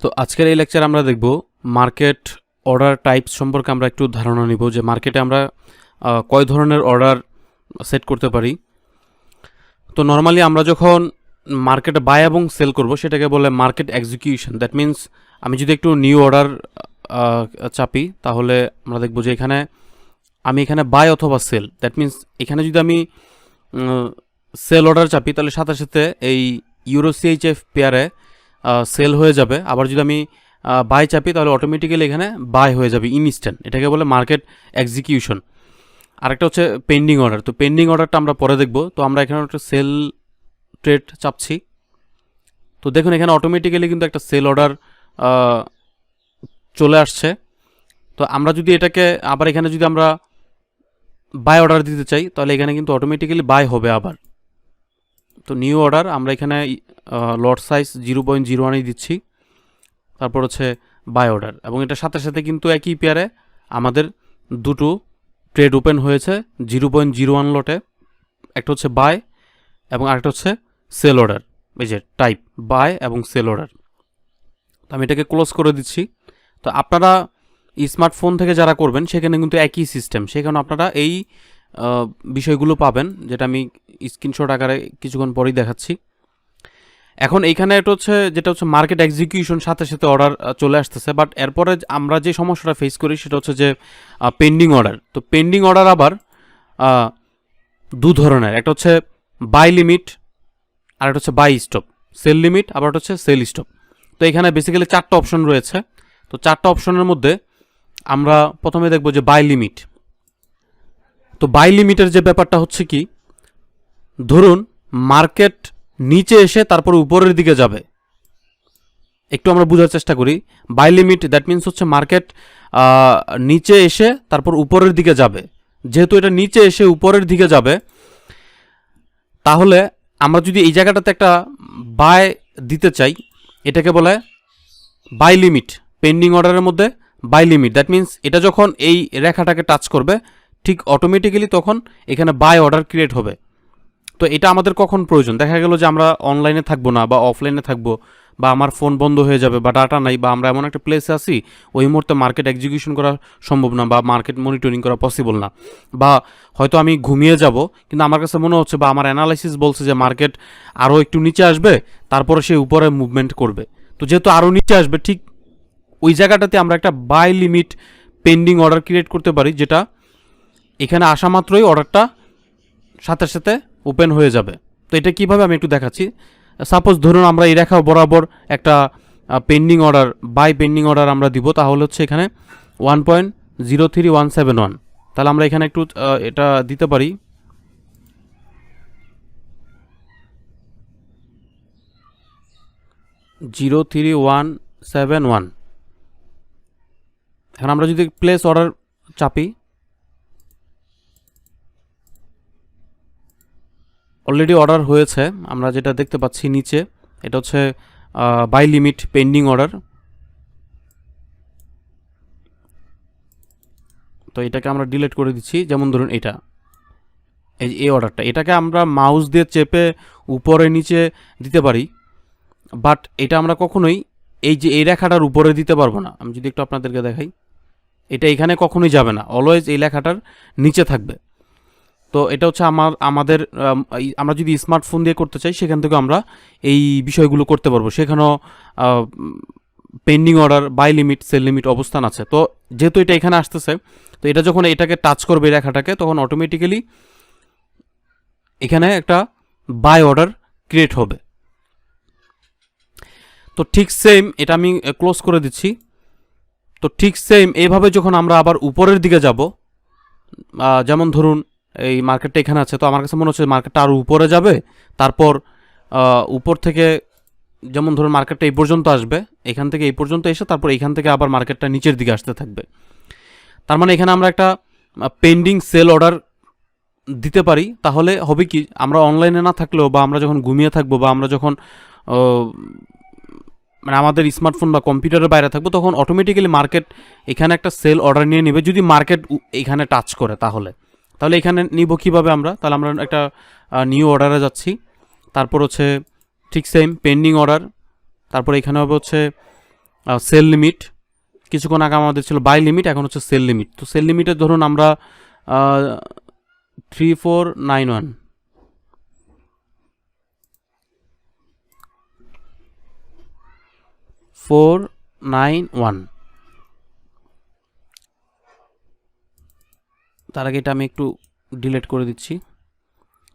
তো আজকের এই লেকচারে আমরা দেখব মার্কেট অর্ডার টাইপস সম্পর্কে আমরা একটু ধারণা নিব যে মার্কেটে আমরা কয় ধরনের অর্ডার সেট করতে পারি। তো নর্মালি আমরা যখন মার্কেটে বাই এবং সেল করব সেটাকে বলে মার্কেট এক্সিকিউশন। দ্যাট মিন্স আমি যদি একটু নিউ অর্ডার চাপি তাহলে আমরা দেখব যে আমি এখানে বাই অথবা সেল, দ্যাট মিন্স এখানে যদি আমি সেল অর্ডার চাপি তাহলে সাথে সাথে এই ইউরো সিএইচএফ পেয়ারে সেল হয়ে যাবে। আবার যদি আমি বাই চাপি তাহলে অটোমেটিক্যালি এখানে বাই হয়ে যাবে ইনস্ট্যান্ট। এটাকে বলে মার্কেট এক্সিকিউশন। আরেকটা হচ্ছে পেন্ডিং অর্ডার। তো পেন্ডিং অর্ডারটা আমরা পরে দেখব। তো আমরা এখানে একটা সেল ট্রেড চাপছি, তো দেখুন এখানে অটোমেটিক্যালি কিন্তু একটা সেল অর্ডার চলে আসছে। তো আমরা যদি এটাকে আবার এখানে যদি আমরা বাই অর্ডার দিতে চাই তাহলে এখানে কিন্তু অটোমেটিক্যালি বাই হবে আবার। তো নিউ অর্ডার আমরা এখানে লট সাইজ 0.01 দিচ্ছি, তারপর হচ্ছে বাই অর্ডার, এবং এটার সাথে সাথে কিন্তু একই পেয়ারে আমাদের দুটো ট্রেড ওপেন হয়েছে 0.01 লটে। একটা হচ্ছে বাই এবং আরেকটা হচ্ছে সেল অর্ডার। এই যে টাইপ বাই এবং সেল অর্ডার। তো আমি এটাকে ক্লোজ করে দিচ্ছি। তো আপনারা স্মার্টফোন থেকে যারা করবেন সেখানে কিন্তু একই সিস্টেম, সেখানে আপনারা এই বিষয়গুলো পাবেন, যেটা আমি স্ক্রিনশট আকারে কিছুক্ষণ পরেই দেখাচ্ছি। এখন এইখানে যেটা হচ্ছে মার্কেট এক্সিকিউশন, সাথে সাথে অর্ডার চলে আসতেছে, বাট এরপরে আমরা যে সমস্যাটা ফেস করি সেটা হচ্ছে যে পেন্ডিং অর্ডার। তো পেন্ডিং অর্ডার আবার দু ধরনের, একটা হচ্ছে বাই লিমিট আর একটা হচ্ছে বাই স্টপ, সেল লিমিট আবার একটা হচ্ছে সেল স্টপ। তো এখানে বেসিক্যালি 4টা অপশন রয়েছে। তো 4টা অপশনের মধ্যে আমরা প্রথমে দেখব যে বাই লিমিট। তো বাই লিমিটের যে ব্যাপারটা হচ্ছে কি, ধরুন মার্কেট নিচে এসে তারপর উপরের দিকে যাবে। একটু আমরা বোঝার চেষ্টা করি। বাই লিমিট দ্যাট মিন্স হচ্ছে মার্কেট নিচে এসে তারপর উপরের দিকে যাবে। যেহেতু এটা নিচে এসে উপরের দিকে যাবে, তাহলে আমরা যদি এই জায়গাটাতে একটা বাই দিতে চাই, এটাকে বলে বাই লিমিট। পেন্ডিং অর্ডারের মধ্যে বাই লিমিট, দ্যাট মিন্স এটা যখন এই রেখাটাকে টাচ করবে ঠিক অটোমেটিক্যালি তখন এখানে বাই অর্ডার ক্রিয়েট হবে। তো এটা আমাদের কখন প্রয়োজন? দেখা গেল যে আমরা অনলাইনে থাকবো না বা অফলাইনে থাকবো, বা আমার ফোন বন্ধ হয়ে যাবে বা ডাটা নাই, বা আমরা এমন একটা প্লেসে আছি ওই মুহূর্তে মার্কেট এক্সিকিউশন করা সম্ভব না বা মার্কেট মনিটরিং করা পসিবল না, বা হয়তো আমি ঘুমিয়ে যাব কিন্তু আমার কাছে মনে হচ্ছে বা আমার অ্যানালাইসিস বলছে যে মার্কেট আরও একটু নিচে আসবে তারপরে সে উপরে মুভমেন্ট করবে। তো যেহেতু আরও নিচে আসবে, ঠিক ওই জায়গাটাতে আমরা একটা buy limit pending order create করতে পারি, যেটা এখানে আসা মাত্রই অর্ডারটা সাথে সাথে ওপেন হয়ে যাবে। তো এটা কিভাবে আমি একটু দেখাচ্ছি। সাপোজ ধরুন আমরা এই রেখা বরাবর একটা pending order, buy pending order আমরা দিব, তাহলে হচ্ছে এখানে 1.03171। তাহলে আমরা এখানে একটু এটা দিতে পারি, $0.3171। এখন আমরা যদি প্লেস অর্ডার চাপি, অলরেডি অর্ডার হয়েছে। আমরা যেটা দেখতে পাচ্ছি নিচে, এটা হচ্ছে বাই লিমিট পেন্ডিং অর্ডার। তো এটাকে আমরা ডিলিট করে দিচ্ছি। যেমন ধরুন এই অর্ডারটা, এটাকে আমরা মাউস দিয়ে চেপে উপরে নিচে দিতে পারি, বাট এটা আমরা কখনোই এই রেখাটার উপরে দিতে পারবো না। আমি যদি একটু আপনাদেরকে দেখাই, এটা এখানে কখনোই যাবে না, অলওয়েজ এই লেখাটার নিচে থাকবে। তো এটা হচ্ছে আমাদের আমরা যদি স্মার্টফোন দিয়ে করতে চাই সেখান থেকে আমরা এই বিষয়গুলো করতে পারবো। সেখানেও pending order, buy limit, sell limit অবস্থান আছে। তো যেহেতু এটা এখানে আসতেছে, তো এটা যখন এটাকে টাচ করবে রেখাটাকে, তখন অটোমেটিক্যালি এখানে একটা বাই অর্ডার ক্রিয়েট হবে। তো ঠিক সেম, এটা আমি ক্লোজ করে দিচ্ছি। তো ঠিক সেম এইভাবে যখন আমরা আবার উপরের দিকে যাব, যেমন ধরুন এই মার্কেটটা এখানে আছে, তো আমার কাছে মনে হচ্ছে মার্কেটটা আরও উপরে যাবে, তারপর উপর থেকে যেমন ধরুন মার্কেটটা এই পর্যন্ত আসবে, এখান থেকে এই পর্যন্ত এসে তারপর এখান থেকে আবার মার্কেটটা নিচের দিকে আসতে থাকবে। তার মানে এখানে আমরা একটা পেন্ডিং সেল অর্ডার দিতে পারি। তাহলে হবে কি, আমরা অনলাইনে না থাকলেও বা আমরা যখন ঘুমিয়ে থাকবো বা আমরা যখন মানে আমাদের স্মার্টফোন বা কম্পিউটারের বাইরে থাকবো, তখন অটোমেটিক্যালি মার্কেট এখানে একটা সেল অর্ডার নিয়ে নেবে। যদি মার্কেট এখানে টাচ করে তাহলে এখানে নিব কীভাবে আমরা? তাহলে আমরা একটা নিউ অর্ডারে যাচ্ছি, তারপর হচ্ছে ঠিক সেম পেন্ডিং অর্ডার, তারপর এখানে হবে হচ্ছে সেল লিমিট, কিছুক্ষণ আগে আমাদের ছিল বাই লিমিট, এখন হচ্ছে সেল লিমিট। তো সেল লিমিটে ধরুন আমরা 3491 491, তার আগে এটা আমি একটু ডিলিট করে দিচ্ছি।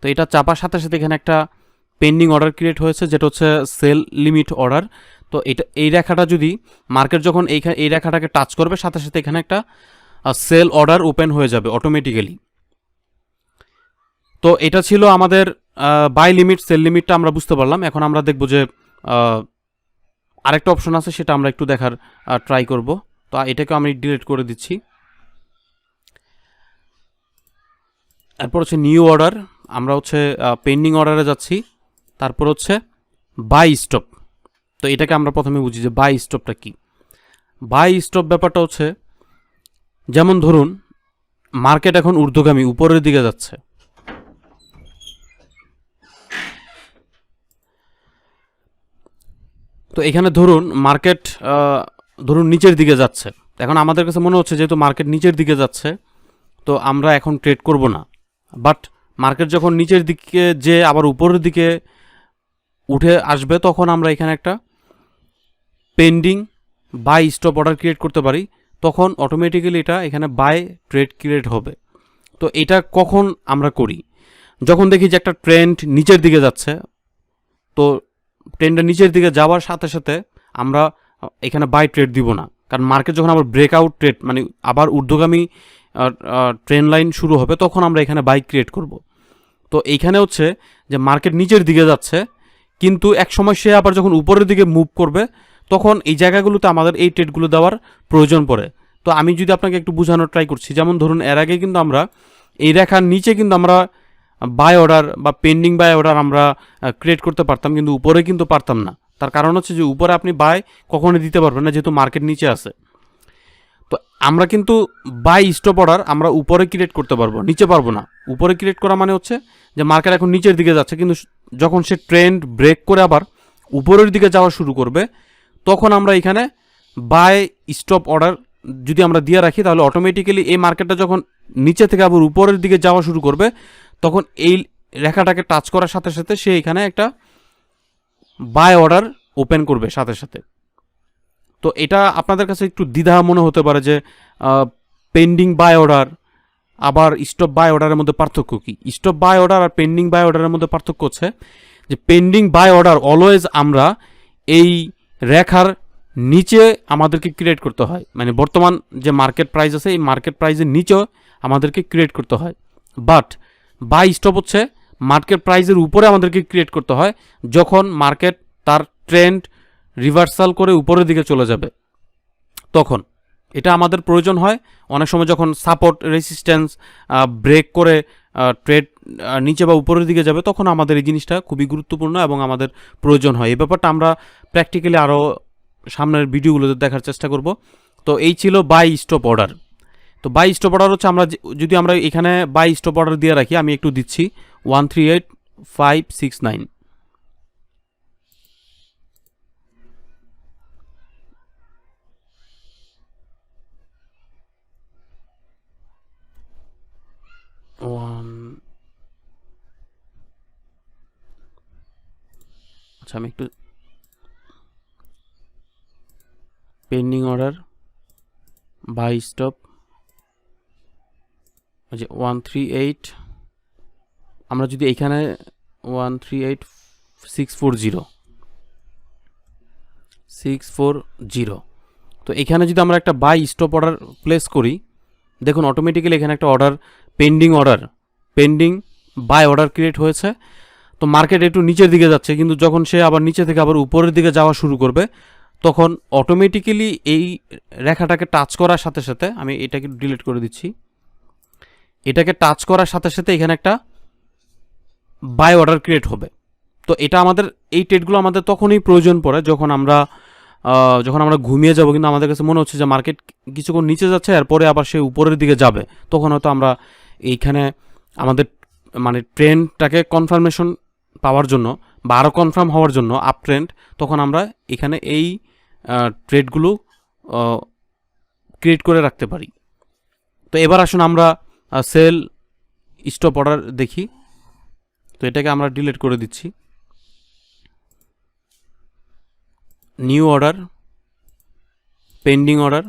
তো এটা চাপার সাথে সাথে এখানে একটা পেন্ডিং অর্ডার ক্রিয়েট হয়েছে, যেটা হচ্ছে সেল লিমিট অর্ডার। তো এটা এই রেখাটা যদি মার্কেট যখন এই রেখাটাকে টাচ করবে, সাথে সাথে এখানে একটা সেল অর্ডার ওপেন হয়ে যাবে অটোমেটিক্যালি। তো এটা ছিল আমাদের বাই লিমিট, সেল লিমিটটা আমরা বুঝতে পারলাম। এখন আমরা দেখব যে আরেকটা অপশন আছে, সেটা আমরা একটু দেখার ট্রাই করব। তো এটাকে আমি ডিলিট করে দিচ্ছি। এরপর হচ্ছে নিউ অর্ডার, আমরা হচ্ছে পেন্ডিং অর্ডারে যাচ্ছি। তারপর হচ্ছে বাই স্টপ। তো এটাকে আমরা প্রথমে বুঝি যে বাই স্টপটা কি। বাই স্টপ ব্যাপারটা হচ্ছে, যেমন ধরুন মার্কেট এখন ঊর্ধ্বগামী উপরের দিকে যাচ্ছে, তো এখানে ধরুন মার্কেট ধরুন নিচের দিকে যাচ্ছে। এখন আমাদের কাছে মনে হচ্ছে যেহেতু মার্কেট নিচের দিকে যাচ্ছে, তো আমরা এখন ট্রেড করব না। বাট মার্কেট যখন নিচের দিকে যে আবার উপরের দিকে উঠে আসবে, তখন আমরা এখানে একটা pending buy stop order create করতে পারি। তখন অটোমেটিক্যালি এটা এখানে বাই ট্রেড ক্রিয়েট হবে। তো এটা কখন আমরা করি? যখন দেখি যে একটা ট্রেন্ড নিচের দিকে যাচ্ছে, তো ট্রেন্ডটা নিচের দিকে যাওয়ার সাথে সাথে আমরা এখানে বাই ট্রেড দিব না। কারণ মার্কেট যখন আবার ব্রেকআউট ট্রেড, মানে আবার ঊর্ধ্বগামী ট্রেন লাইন শুরু হবে, তখন আমরা এখানে বাই ক্রিয়েট করব। তো এইখানে হচ্ছে যে মার্কেট নিচের দিকে যাচ্ছে, কিন্তু এক সময় সে আবার যখন উপরের দিকে মুভ করবে, তখন এই জায়গাগুলোতে আমাদের এই ট্রেডগুলো দেওয়ার প্রয়োজন পড়ে। তো আমি যদি আপনাকে একটু বোঝানোর ট্রাই করছি, যেমন ধরুন এর আগে কিন্তু আমরা এই রেখার নিচে কিন্তু আমরা বাই অর্ডার বা পেন্ডিং বাই অর্ডার আমরা ক্রিয়েট করতে পারতাম, কিন্তু উপরে কিন্তু পারতাম না। তার কারণ হচ্ছে যে উপরে আপনি বাই কখনোই দিতে পারবেন না, যেহেতু মার্কেট নিচে আছে। তো আমরা কিন্তু বাই স্টপ অর্ডার আমরা উপরে ক্রিয়েট করতে পারবো, নিচে পারবো না। উপরে ক্রিয়েট করা মানে হচ্ছে যে মার্কেট এখন নিচের দিকে যাচ্ছে, কিন্তু যখন সে ট্রেন্ড ব্রেক করে আবার উপরের দিকে যাওয়া শুরু করবে, তখন আমরা এখানে বাই স্টপ অর্ডার যদি আমরা দিয়ে রাখি, তাহলে অটোমেটিক্যালি এই মার্কেটটা যখন নিচে থেকে আবার উপরের দিকে যাওয়া শুরু করবে, তখন এই রেখাটাকে টাচ করার সাথে সাথে সে এখানে একটা বাই অর্ডার ওপেন করবে সাথে সাথে। তো এটা আপনাদের কাছে একটু দ্বিধা মনে হতে পারে যে পেন্ডিং বাই অর্ডার আবার স্টপ বাই অর্ডারের মধ্যে পার্থক্য কী। স্টপ বাই অর্ডার আর পেন্ডিং বাই অর্ডারের মধ্যে পার্থক্য হচ্ছে যে পেন্ডিং বাই অর্ডার অলওয়েজ আমরা এই রেখার নিচে আমাদেরকে ক্রিয়েট করতে হয়, মানে বর্তমান যে মার্কেট প্রাইস আছে এই মার্কেট প্রাইসের নিচেও আমাদেরকে ক্রিয়েট করতে হয়। বাট বাই স্টপ হচ্ছে মার্কেট প্রাইসের উপরে আমাদেরকে ক্রিয়েট করতে হয়, যখন মার্কেট তার ট্রেন্ড রিভার্সাল করে উপরের দিকে চলে যাবে, তখন এটা আমাদের প্রয়োজন হয়। অনেক সময় যখন সাপোর্ট রেসিস্ট্যান্স ব্রেক করে ট্রেড নিচে বা উপরের দিকে যাবে, তখন আমাদের এই জিনিসটা খুবই গুরুত্বপূর্ণ এবং আমাদের প্রয়োজন হয়। এই ব্যাপারটা আমরা প্র্যাকটিক্যালি আরও সামনের ভিডিওগুলোতে দেখার চেষ্টা করব। তো এই ছিল বাই স্টপ অর্ডার। তো বাই স্টপ অর্ডার হচ্ছে আমরা যদি আমরা এখানে বাই স্টপ অর্ডার দিয়ে রাখি, আমি একটু দিচ্ছি 138569। আচ্ছা, আমি একটু পেন্ডিং অর্ডার বাই স্টপ যে 138, আমরা যদি এখানে 138640, তো এখানে যদি আমরা একটা বাই স্টপ অর্ডার প্লেস করি, দেখুন অটোমেটিক্যালি এখানে একটা পেন্ডিং বাই অর্ডার ক্রিয়েট হয়েছে। তো মার্কেট একটু নিচের দিকে যাচ্ছে, কিন্তু যখন সে আবার নিচে থেকে আবার উপরের দিকে যাওয়া শুরু করবে, তখন অটোমেটিক্যালি এই রেখাটাকে টাচ করার সাথে সাথে, আমি এটাকে ডিলিট করে দিচ্ছি, এটাকে টাচ করার সাথে সাথে এখানে একটা বাই অর্ডার ক্রিয়েট হবে। তো এটা আমাদের এই ট্রেডগুলো আমাদের তখনই প্রয়োজন পড়ে যখন আমরা ঘুমিয়ে যাব, কিন্তু আমাদের কাছে মনে হচ্ছে যে মার্কেট কিছুক্ষণ নিচে যাচ্ছে, এরপরে আবার সে উপরের দিকে যাবে। তখন হয়তো আমরা এইখানে আমাদের মানে ট্রেন্ডটাকে কনফার্মেশন পাওয়ার জন্য বা আরও কনফার্ম হওয়ার জন্য আপ ট্রেন্ড, তখন আমরা এখানে এই ট্রেডগুলো ক্রিয়েট করে রাখতে পারি। তো এবার আসুন আমরা সেল স্টপ অর্ডার দেখি। তো এটাকে আমরা ডিলিট করে দিচ্ছি। New order, pending order,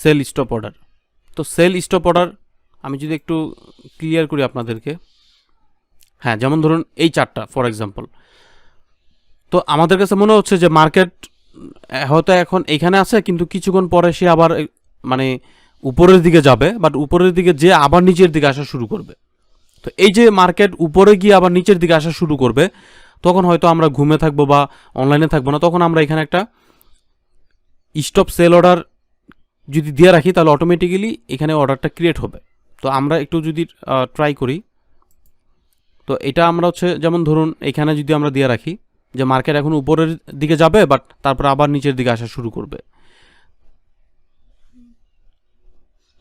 sell stop order. তো সেল স্টপ অর্ডার আমি যদি একটু ক্লিয়ার করি আপনাদেরকে, হ্যাঁ, যেমন ধরুন এই চারটা ফর এক্সাম্পল। তো আমাদের কাছে মনে হচ্ছে যে মার্কেট হয়তো এখন এখানে আছে, কিন্তু কিছুক্ষণ পরে সে আবার মানে উপরের দিকে যাবে, বাট উপরের দিকে যে আবার নিচের দিকে আসা শুরু করবে। তো এই যে মার্কেট উপরে গিয়ে আবার নিচের দিকে আসা শুরু করবে, তখন হয়তো আমরা ঘুমে থাকবো বা অনলাইনে থাকবো না। তখন আমরা এখানে একটা স্টপ সেল অর্ডার যদি দিয়ে রাখি, তাহলে অটোমেটিক্যালি এখানে অর্ডারটা ক্রিয়েট হবে। তো আমরা একটু যদি ট্রাই করি, তো এটা আমরা হচ্ছে যেমন ধরুন এখানে যদি আমরা দিয়ে রাখি যে মার্কেট এখন উপরের দিকে যাবে, বাট তারপর আবার নিচের দিকে আসা শুরু করবে।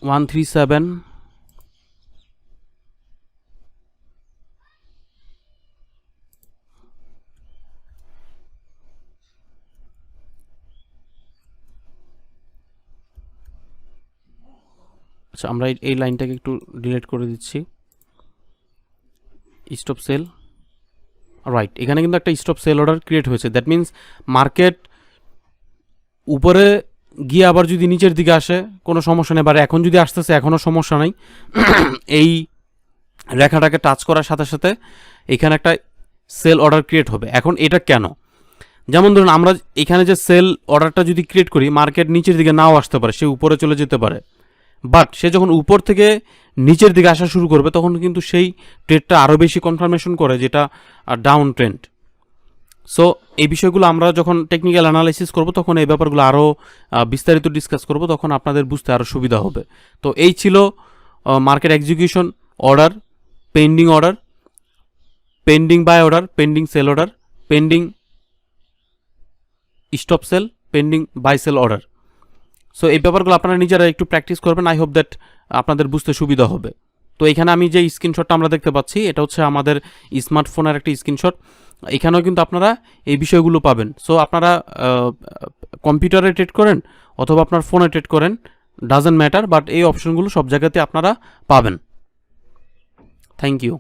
137, আচ্ছা আমরা এই লাইনটাকে একটু ডিলিট করে দিচ্ছি। স্টপ সেল, রাইট, এখানে কিন্তু একটা স্টপ সেল অর্ডার ক্রিয়েট হয়েছে। দ্যাট মিন্স মার্কেট উপরে গিয়ে আবার যদি নিচের দিকে আসে কোনো সমস্যা নেই, বা এখন যদি আসতেছে এখনও সমস্যা নাই। এই রেখাটাকে টাচ করার সাথে সাথে এখানে একটা সেল অর্ডার ক্রিয়েট হবে। এখন এটা কেন? যেমন ধরুন আমরা এখানে যে সেল অর্ডারটা যদি ক্রিয়েট করি, মার্কেট নিচের দিকে নাও আসতে পারে, সে উপরে চলে যেতে পারে, বাট সে যখন উপর থেকে নিচের দিকে আসা শুরু করবে তখন কিন্তু সেই ট্রেডটা আরও বেশি কনফার্মেশন করে, যেটা ডাউন ট্রেন্ড। সো এই বিষয়গুলো আমরা যখন টেকনিক্যাল অ্যানালাইসিস করব তখন এই ব্যাপারগুলো আরও বিস্তারিত ডিসকাস করব, তখন আপনাদের বুঝতে আরও সুবিধা হবে। তো এই ছিল market execution order, pending order, pending buy order, pending sell order, pending stop sell, pending buy sell order. So এই ব্যাপারগুলো আপনারা নিজেরা একটু প্র্যাকটিস করবেন। আই হোপ দ্যাট আপনাদের বুঝতে সুবিধা হবে। তো এখানে আমি যে স্ক্রিনশটটা আমরা দেখতে পাচ্ছি, এটা হচ্ছে আমাদের স্মার্টফোনের একটা স্ক্রিনশট। এখানেও কিন্তু আপনারা এই বিষয়গুলো পাবেন। সো আপনারা কম্পিউটারে ট্রেড করেন অথবা আপনার ফোনে ট্রেড করেন, ডাজেন্ট ম্যাটার, বাট এই অপশনগুলো সব জায়গাতে আপনারা পাবেন। Thank you.